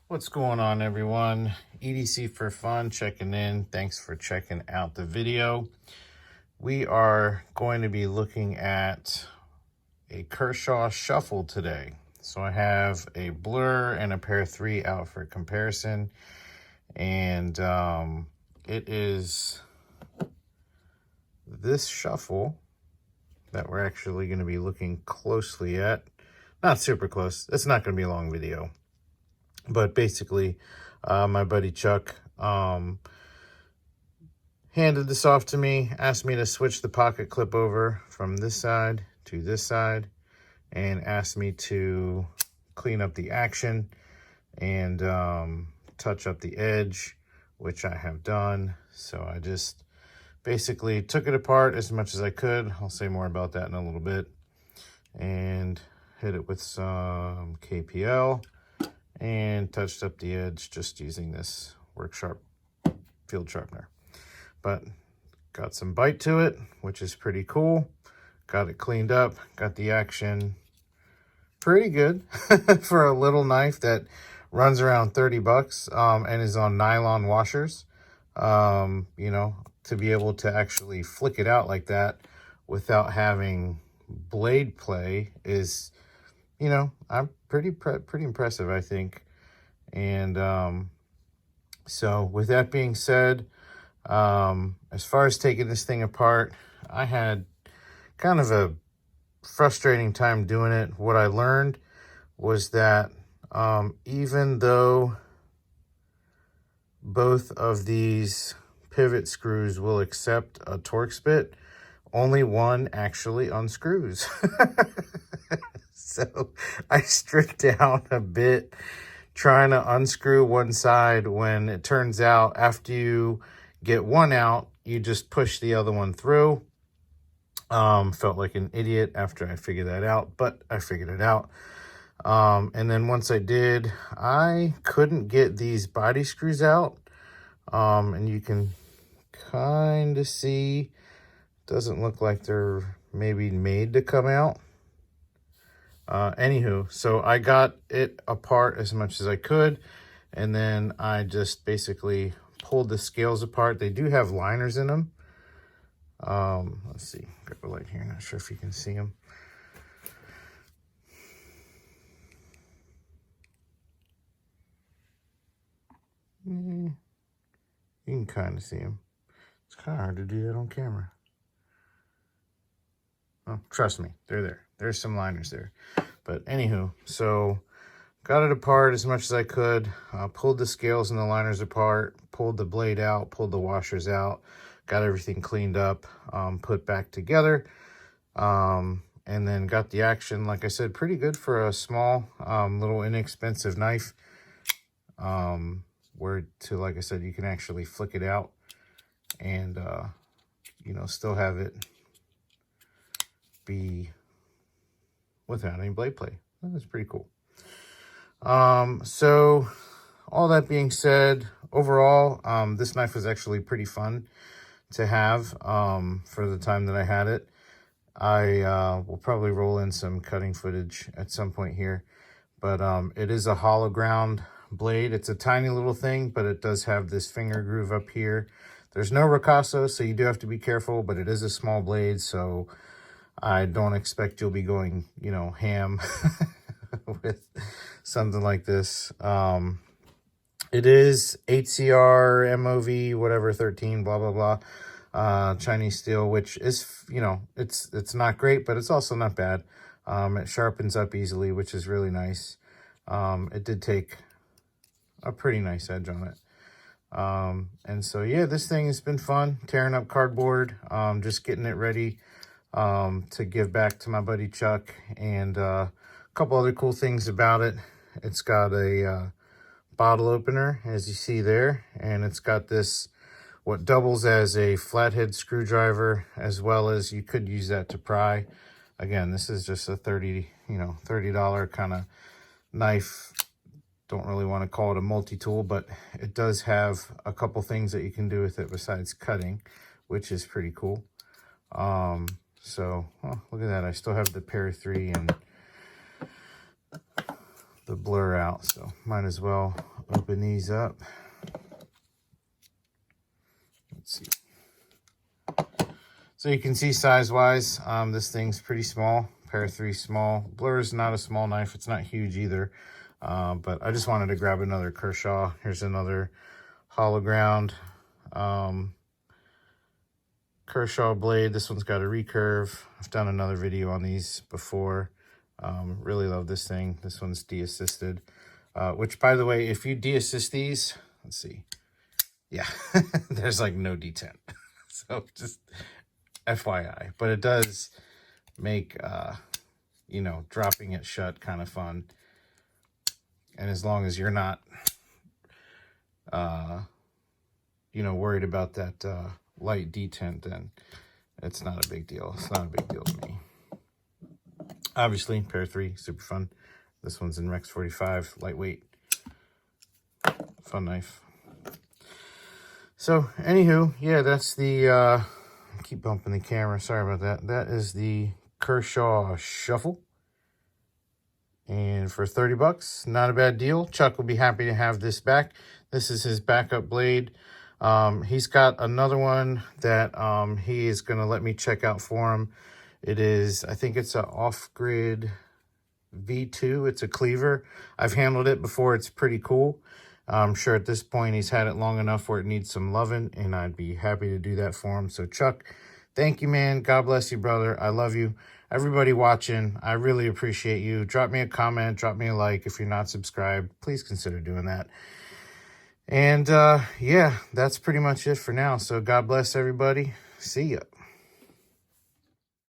What's going on, everyone? EDC for Fun checking in. Thanks for checking out the video. We are going to be looking at a Kershaw Shuffle today. So I have a Blur and a Pair 3 out for comparison. And it is this shuffle that we're actually going to be looking closely at. Not super close. It's not going to be a long video. But basically, my buddy Chuck handed this off to me, asked me to switch the pocket clip over from this side to this side, and asked me to clean up the action and touch up the edge, which I have done. So I just basically took it apart as much as I could. I'll say more about that in a little bit. And hit it with some KPL. And touched up the edge just using this Work Sharp field sharpener. But got some bite to it, which is pretty cool. Got it cleaned up, got the action pretty good for a little knife that runs around 30 bucks and is on nylon washers. You know, to be able to actually flick it out like that without having blade play is, you know, I'm pretty impressive, I think. And so with that being said, as far as taking this thing apart, I had kind of a frustrating time doing it. What I learned was that even though both of these pivot screws will accept a Torx bit, only one actually unscrews. So I stripped down a bit trying to unscrew one side, when it turns out after you get one out, you just push the other one through. Felt like an idiot after I figured that out, but I figured it out. And then once I did, I couldn't get these body screws out. And you can kind of see, doesn't look like they're maybe made to come out. Anywho, so I got it apart as much as I could, and then I just basically pulled the scales apart. They do have liners in them. Let's see, grab a light here, not sure if you can see them. You can kind of see them. It's kind of hard to do that on camera. Oh, trust me, they're there. There's some liners there. But anywho, so got it apart as much as I could. Pulled the scales and the liners apart. Pulled the blade out. Pulled the washers out. Got everything cleaned up. Put back together. And then got the action, like I said, pretty good for a small, little inexpensive knife. Where to, like I said, you can actually flick it out and, you know, still have it be without any blade play. That's pretty cool. So all that being said, overall, this knife was actually pretty fun to have for the time that I had it. I will probably roll in some cutting footage at some point here, but it is a hollow ground blade. It's a tiny little thing, but it does have this finger groove up here. There's no ricasso, so you do have to be careful, but it is a small blade, so I don't expect you'll be going, you know, ham with something like this. It is HCR, MOV, whatever, 13, blah, blah, blah, Chinese steel, which is, you know, it's not great, but it's also not bad. It sharpens up easily, which is really nice. It did take a pretty nice edge on it. And so, yeah, this thing has been fun, tearing up cardboard, just getting it ready to give back to my buddy Chuck. And a couple other cool things about it. It's got a bottle opener, as you see there, and it's got this, what doubles as a flathead screwdriver, as well as you could use that to pry. Again, this is just a $30 kind of knife. Don't really want to call it a multi-tool, but it does have a couple things that you can do with it besides cutting, which is pretty cool. So, oh, look at that. I still have the Pair 3 and the Blur out, so might as well Open these up. Let's see. So you can see size-wise, this thing's pretty small. Pair 3 small. Blur is not a small knife. It's not huge either. But I just wanted to grab another Kershaw. Here's another hollow ground Kershaw blade. This one's got a recurve. I've done another video on these before. Really love this thing. This one's de-assisted. Which, by the way, if you de-assist these, let's see. Yeah, there's like no detent. So just FYI. But it does make, you know, dropping it shut kind of fun. And as long as you're not, you know, worried about that light detent, then it's not a big deal. It's not a big deal to me. Obviously, pair 3, super fun. This one's in Rex 45, lightweight. Fun knife. So, anywho, yeah, that's the, I keep bumping the camera, sorry about that. That is the Kershaw Shuffle. And for 30 bucks, not a bad deal. Chuck will be happy to have this back. This is his backup blade. He's got another one that he is going to let me check out for him. It is, I think it's an off-grid V2. It's a cleaver. I've handled it before. It's pretty cool. I'm sure at this point he's had it long enough where it needs some loving, and I'd be happy to do that for him. So, Chuck, thank you, man. God bless you, brother. I love you. Everybody watching, I really appreciate you. Drop me a comment, drop me a like. If you're not subscribed, please consider doing that. And yeah, that's pretty much it for now. So God bless everybody. See ya.